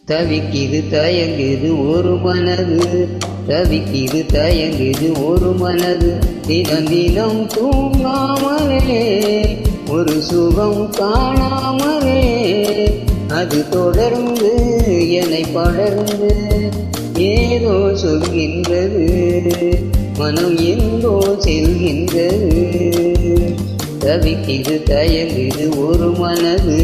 தவிக்குது தயங்குது ஒரு மனது, தவிக்குது தயங்குது ஒரு மனது, தினம் தினம் தூங்காமலே ஒரு சுகம் காணாமலே அது தொடர்ந்து என்னை படர்ந்து ஏதோ சொல்கின்றது, மனம் எங்கோ செல்கின்றது. தவிக்குது தயங்குது ஒரு மனது.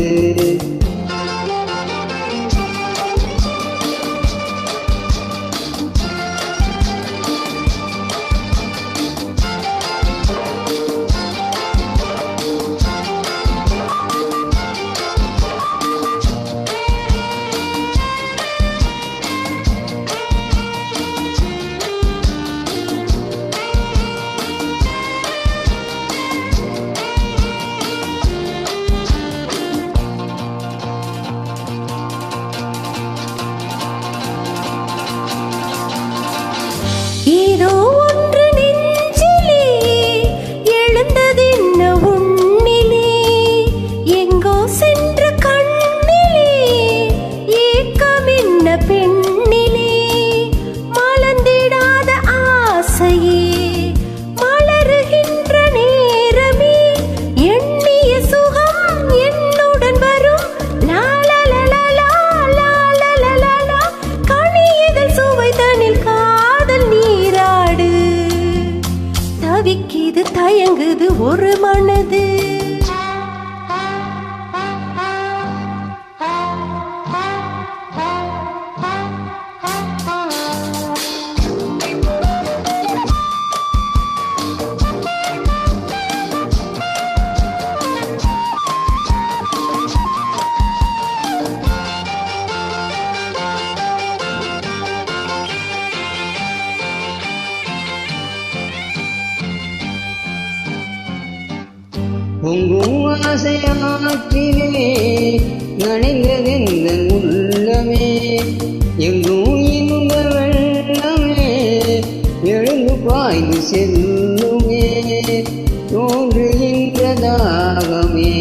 ஏதோ ஒன்று நெஞ்சிலே எழுந்ததென்ன உன்னிலே, எங்கோ சென்ற கண்ணிலே ஏக்கம் என்ன பெண்ணிலே, மலர்ந்திடாத ஆசையே மலருகின்ற நேரமே, எண்ணிய சுகம் என்னுடன் வரும். லா லா லா லா லா லா லா லா லா லா, கனியதழ் சுவை தனில் காதல் நீராடு. தவிக்குது தயங்குது ஒரு மனது. பொங்கும் ஆசையாற்றிலே நனைந்ததெந்த உள்ளமே, எங்கும் இன்ப வெள்ளமே எழுந்து பாய்ந்து செல்லுமே, தோன்றுகின்ற தாகமே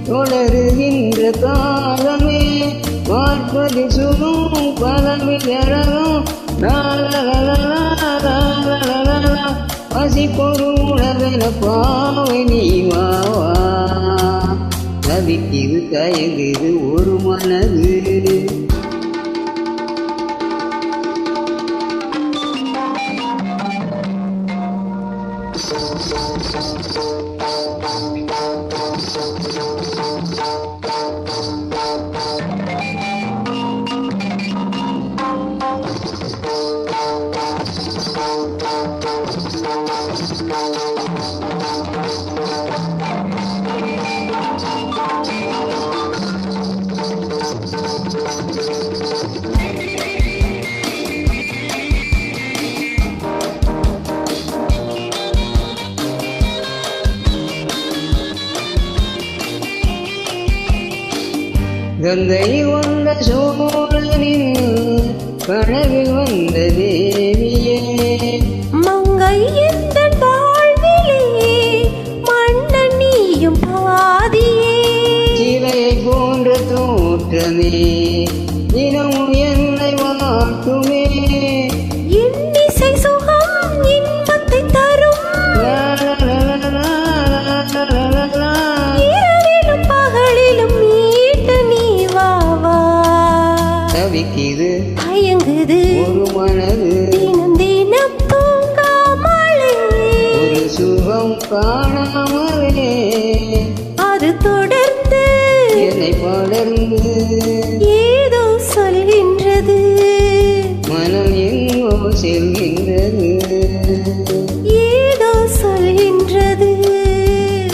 தொடருகின்ற காலமே, பார்ப்பது சுகம் பலமிழகம். பசிப்பொரு உணர்வென பாவை நீ வாவா. தவிக்குது தயங்குது ஒரு மனது. கங்கை வந்த சோழனின் கனவில் வந்த தேவியே, மங்கை எந்த வாழ்விலே மன்னன் நீயும் பாதியே, சிலையை போன்ற தோற்றமே தினமும் என்னை வாழ்த்துமே, இன்னிசை சுகம் இன்பத்தை தரும். இரவிலும் பகலிலும் மீட்டு நீ வாவா. தவிக்குது தயங்குது ஒரு மனது, தினம் தினம் தூங்காமலே ஒரு சுகம் காணாமலே அது தொடர்ந்து என்னை படர்ந்து ஏதோ சொல்கின்றது, மனம் எங்கோ செல்கின்றது. ஏதோ சொல்கின்றது,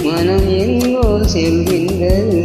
மனம் எங்கோ செல்கின்றது.